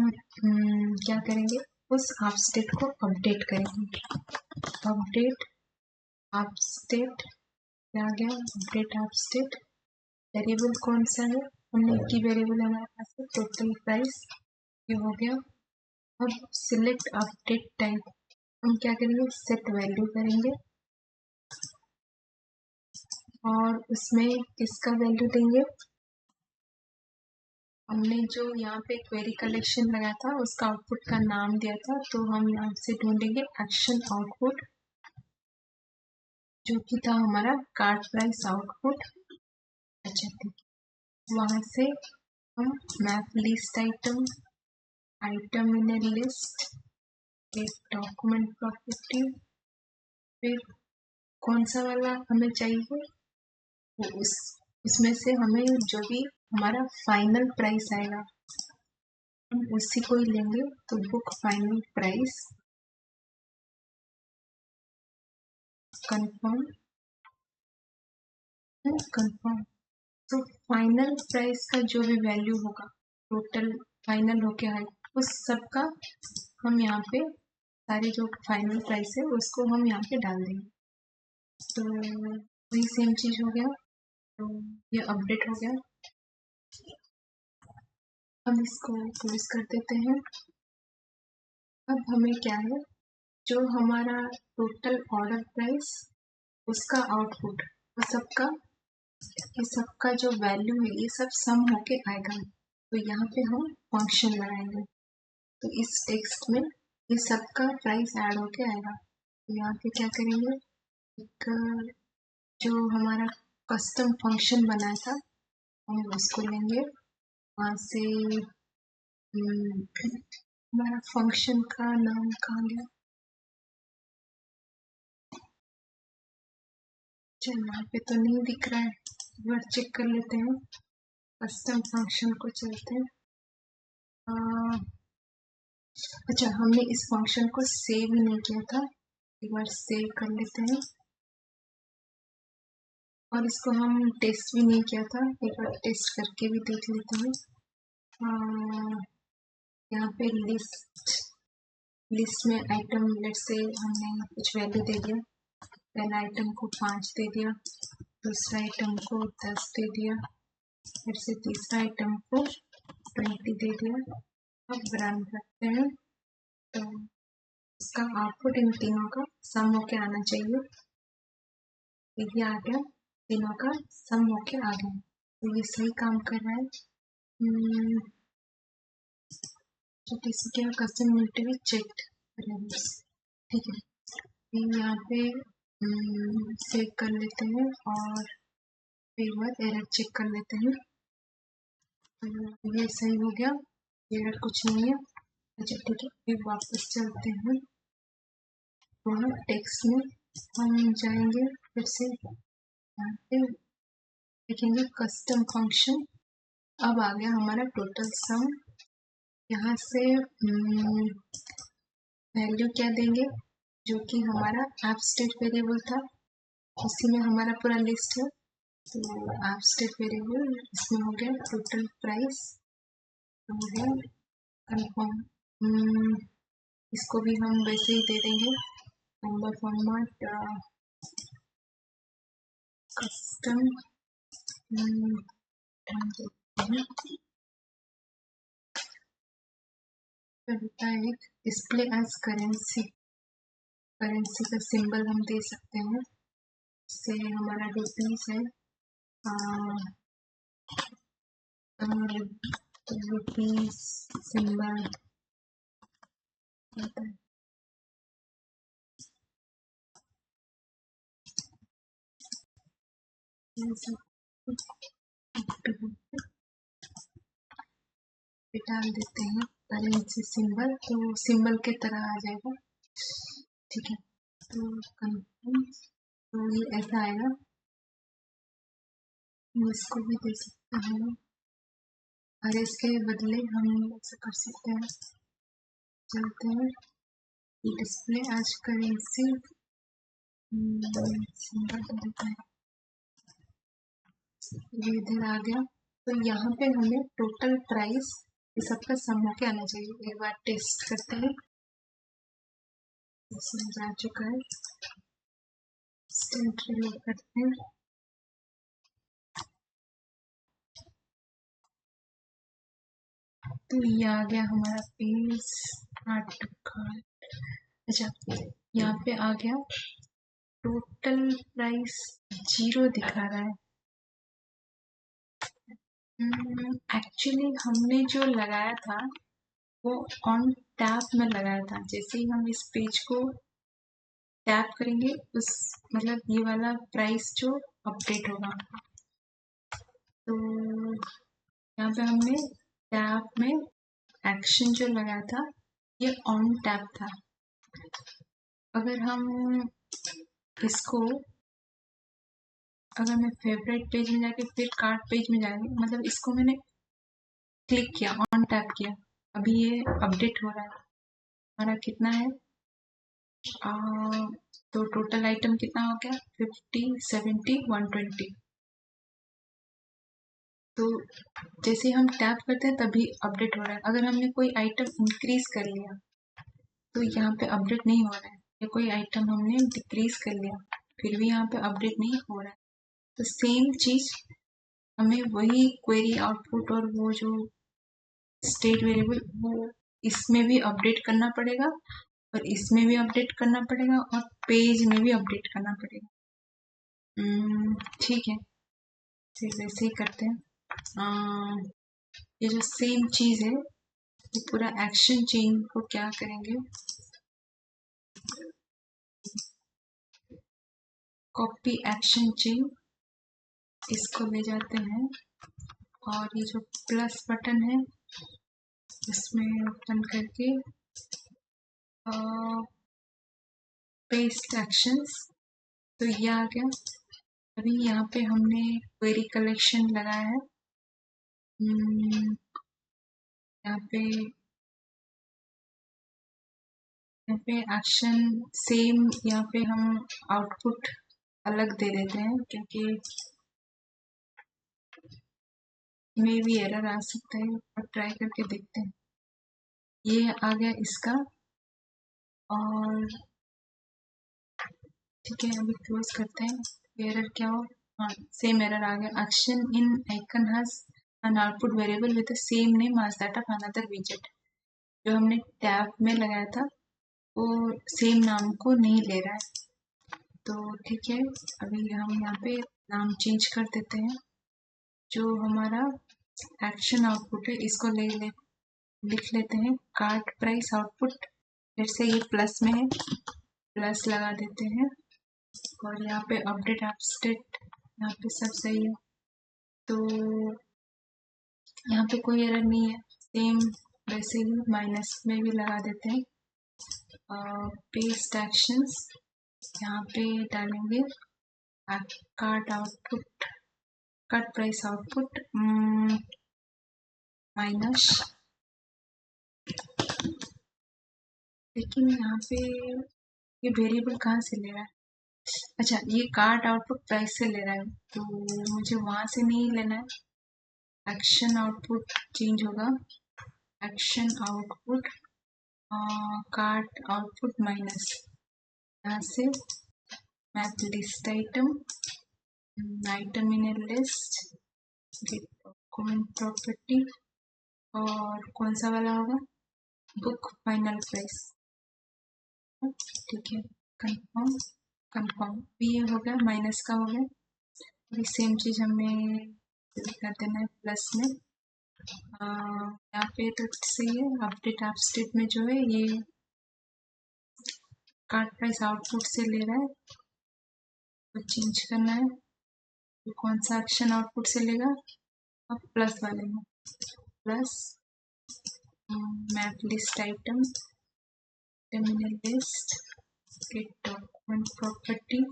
क्या करेंगे, उस आप स्टेट को अपडेट करेंगे। अपडेट आप स्टेट आ गया, अपडेट आप स्टेट। वेरिएबल कौन सा है, हमने एक ही वेरिएबल हमारे पास है, टोटल प्राइस, ये हो गया। अब सिलेक्ट अपडेट टाइप, हम क्या करेंगे, सेट वैल्यू करेंगे और उसमें किसका वैल्यू देंगे, हमने जो यहाँ पे क्वेरी कलेक्शन लगाया था उसका आउटपुट का नाम दिया था। तो हम यहाँ से ढूंढेंगे एक्शन आउटपुट, जो कि था हमारा कार्ड प्राइस आउटपुट। अच्छा ठीक, वहां से हम मैप लिस्ट आइटम, आइटम इन ए लिस्ट, एक डॉक्यूमेंट प्रॉपर्टी, फिर कौन सा वाला हमें चाहिए, वो उसमें से हमें जो भी हमारा फाइनल प्राइस आएगा हम उसी को ही लेंगे। तो book final price confirm, confirm. तो फाइनल प्राइस का जो भी वैल्यू होगा, टोटल फाइनल होके आए उस सब का हम यहाँ पे सारे जो फाइनल प्राइस है उसको हम यहाँ पे डाल देंगे। तो वही सेम चीज हो गया, तो ये अपडेट हो गया। हम इसको क्लोज कर देते हैं। अब हमें क्या है, जो हमारा टोटल ऑर्डर प्राइस उसका आउटपुट, वो सबका ये सबका जो वैल्यू है ये सब सम होके आएगा। तो यहाँ पे हम फंक्शन लगाएंगे, तो इस टेक्स्ट में ये सबका प्राइस ऐड होके आएगा। तो यहाँ पे क्या करेंगे, एक जो हमारा कस्टम फंक्शन बनाया था हम उसको लेंगे। वहाँ से हमारा फंक्शन का नाम कहाँ गया? चल यहाँ पे तो नहीं दिख रहा है, एक बार चेक कर लेते हैं। कस्टम फंक्शन को चलते हैं। अच्छा, हमने इस फंक्शन को सेव ही नहीं किया था, एक बार सेव कर लेते हैं। और इसको हम टेस्ट भी नहीं किया था, एक बार टेस्ट करके भी देख लेते हैं। यहाँ पे लिस्ट में आइटम लेट से हमने कुछ वैल्यू दे दिया। पहला आइटम को 5 दे दिया, दूसरा आइटम को 10 दे दिया, फिर से तीसरा आइटम को 20 दे दिया। अब रन करते हैं तो इसका आउटपुट इन तीनों का सम होके आना चाहिए। ये आ गया, तीनों का सम होके आ गया, तो ये सही काम कर रहा है। क्या कस्टम यूनिटरी चेक, ठीक है। यहाँ पे सेव कर लेते हैं और फिर बाद एरर चेक कर लेते हैं। तो ये सही हो गया, एरर कुछ नहीं है। अच्छा ठीक है, फिर वापस चलते हैं। वहाँ टेक्स्ट में हम जाएंगे, फिर से यहाँ पे देखेंगे कस्टम फंक्शन। अब आ गया हमारा टोटल सम। यहाँ से वैल्यू क्या देंगे, जो कि हमारा ऐप स्टेट वेरिएबल था, उसी में हमारा पूरा लिस्ट है। तो ऐप स्टेट वेरिएबल इसमें हो गया टोटल प्राइस, हो गया कंफर्म। इसको भी हम वैसे ही दे देंगे, नंबर फॉर्मेट कस्टम होता है डिस्प्ले एज करेंसी। करेंसी का सिंबल हम दे सकते हैं, इससे हमारा रुपीस है, रुपीस सिंबल होता है। डाल देते हैं करेंसी सिंबल, तो सिंबल के तरह आ जाएगा, ठीक है। तो कंफर्म, तो ये ऐसा आएगा। इसको भी दे सकते हैं, और इसके बदले हम ऐसा कर सकते हैं, चलते हैं डिस्प्ले एज करेंसी सिंबल देता है, ये इधर आ गया। तो यहाँ पे हमें टोटल प्राइस ये सबका सम होके आना चाहिए। एक बार टेस्ट करते हैं, इसमें जा चुका है, एंट्री लोड करते हैं। तो ये आ गया हमारा पेज 8 का। अच्छा, यहाँ पे आ गया टोटल प्राइस 0 दिखा रहा है। एक्चुअली हमने जो लगाया था वो ऑन टैब में लगाया था। जैसे ही हम इस पेज को टैप करेंगे, उस मतलब ये वाला प्राइस जो अपडेट होगा। तो यहाँ पे हमने टैब में एक्शन जो लगाया था ये ऑन टैब था। अगर हम इसको, अगर मैं फेवरेट पेज में जाके फिर कार्ट पेज में जाएंगे, मतलब इसको मैंने क्लिक किया, ऑन टैप किया, अभी ये अपडेट हो रहा है। हमारा कितना है, तो टोटल आइटम कितना हो गया 50, 70, 120। तो जैसे हम टैप करते हैं तभी अपडेट हो रहा है। अगर हमने कोई आइटम इंक्रीज कर लिया तो यहाँ पे अपडेट नहीं हो रहा है, या कोई आइटम हमने डिक्रीज कर लिया फिर भी यहाँ पे अपडेट नहीं हो रहा है। तो सेम चीज हमें वही क्वेरी आउटपुट और वो जो स्टेट वेरिएबल वो इसमें भी अपडेट करना पड़ेगा, और इसमें भी अपडेट करना पड़ेगा, और पेज में भी अपडेट करना पड़ेगा। ठीक है, फिर वैसे ही करते हैं। ये जो सेम चीज है, ये पूरा एक्शन चेन को क्या करेंगे, कॉपी एक्शन चेन, इसको ले जाते हैं और ये जो प्लस बटन है इसमें ओपन करके पेस्ट एक्शंस, तो ये आ गया। अभी यहाँ पे हमने क्वेरी कलेक्शन लगाया है। यहाँ पे एक्शन सेम, यहाँ पे हम आउटपुट अलग दे देते हैं क्योंकि में भी एरर आ सकता है, और ट्राई करके देखते हैं। ये आ गया इसका, और ठीक है अभी क्लोज करते हैं। एरर क्या हो, हाँ सेम एरर आ गया। Action in icon has an output variable with the same name as that of another विजेट। जो हमने टैब में लगाया था वो सेम नाम को नहीं ले रहा है। तो ठीक है अभी हम यहाँ पे नाम चेंज कर देते हैं। जो हमारा एक्शन आउटपुट है इसको लिख लेते हैं कार्ट प्राइस आउटपुट। फिर से ये प्लस में है, प्लस लगा देते हैं। और यहाँ पे अपडेट ऐप स्टेट, यहाँ पे सब सही है, तो यहाँ पे कोई एरर नहीं है। सेम वैसे ही माइनस में भी लगा देते हैं। पेस्ट एक्शंस यहाँ पे डालेंगे cart output, cart price output minus. लेकिन यहाँ पे ये वेरिएबल कहाँ से ले रहा है? अच्छा ये कार्ट आउटपुट प्राइस से ले रहा है, तो मुझे वहां से नहीं लेना है। एक्शन आउटपुट चेंज होगा, action output cart output minus, यहाँ से मैप लिस्ट आइटम, आइटम इन ए लिस्ट, डॉक्यूमेंट प्रॉपर्टी, और कौन सा वाला होगा, बुक फाइनल प्राइस। ठीक है कंफर्म, कंफर्म भी ये हो गया, माइनस का हो गया। अभी सेम चीज हमें कर देना है प्लस में। यहाँ पे तो सही है। अपडेट ऐप स्टेट में जो है ये कार्ट प्राइस आउटपुट से ले रहा है, तो चेंज करना है। तो कौन सा एक्शन आउटपुट से लेगा, अब प्लस वाले में, plus map list item, terminal list, gate document property,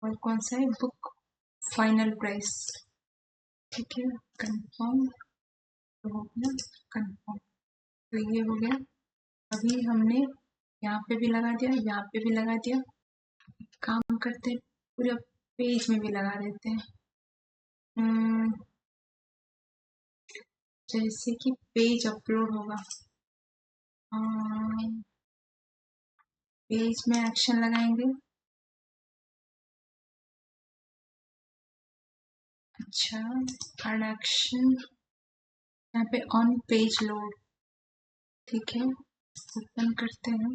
और कौन सा है, बुक फाइनल प्राइस। ठीक है कंफर्म, तो हो गया कंफर्म, तो ये हो गया। अभी हमने यहाँ पे भी लगा दिया, यहाँ पे भी लगा दिया। काम करते पूरे पेज में भी लगा देते हैं। जैसे कि पेज अपलोड होगा, पेज में एक्शन लगाएंगे। अच्छा एड एक्शन, यहाँ पे ऑन पेज लोड, ठीक है ओपन करते हैं,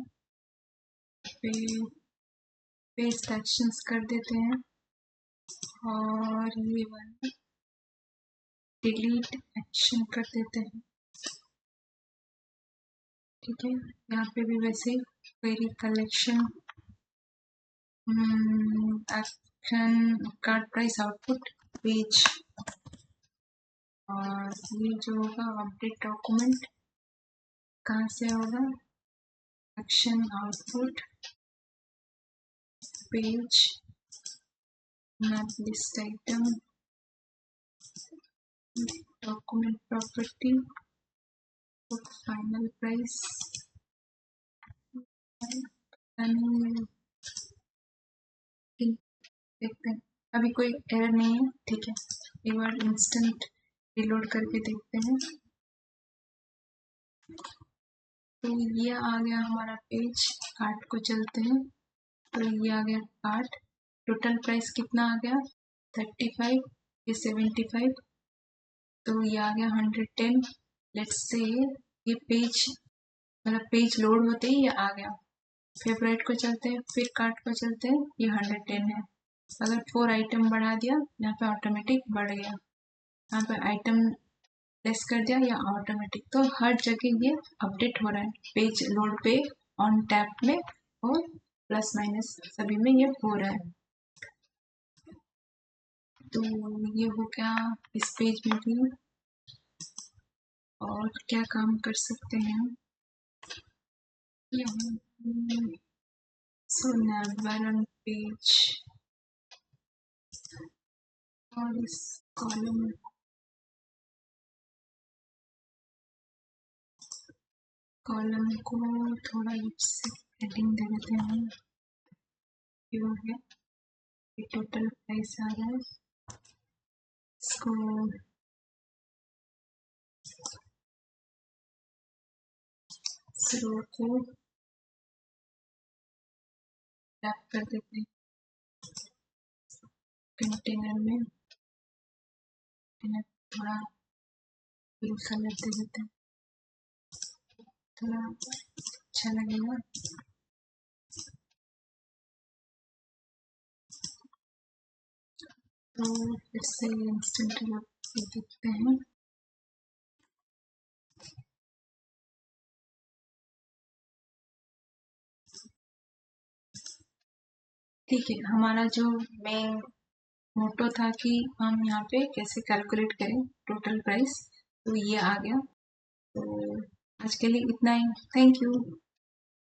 पेज एक्शंस कर देते हैं, और ये वाला डिलीट एक्शन कर देते हैं। ठीक है यहाँ पे भी वैसे query collection, action cart price output page, और ये जो होगा अपडेट डॉक्यूमेंट कहाँ से होगा, action output page, map list item, document property, book final price. देखते हैं अभी कोई एरर नहीं है। ठीक है एक बार इंस्टेंट रिलोड करके देखते हैं। तो ये आ गया हमारा पेज, कार्ट को चलते हैं। तो ये आ गया कार्ट, टोटल प्राइस कितना आ गया 35, ये 75, तो ये आ गया 110। लेट्स से ये पेज, मतलब पेज लोड होते ही ये आ गया। फेवरेट को चलते हैं, फिर कार्ट को चलते हैं, ये 110 है। अगर 4 आइटम बढ़ा दिया यहाँ पे ऑटोमेटिक बढ़ गया, यहाँ पे आइटम लेस कर दिया या ऑटोमेटिक, तो हर जगह ये अपडेट हो रहा है। पेज लोड पे, ऑन टैब में, और प्लस माइनस सभी में ये हो रहा है। तो ये हो गया इस पेज में भी। और क्या काम कर सकते हैं हम? सो नेविगेशन पेज और इस कॉलम को थोड़ा इससे हेडिंग दे देते हैं। ये है, ये टोटल प्राइस आ रहा है, इसको रो को रैप कर देते हैं कंटेनर में। थोड़ा पिंक कलर दे देते हैं, थोड़ा अच्छा लगेगा। तो फिर से इंस्टेंट देखते हैं। ठीक है, हमारा जो मेन मोटो था कि हम यहाँ पे कैसे कैलकुलेट करें टोटल प्राइस, तो ये आ गया। तो आज के लिए इतना ही। Thank you.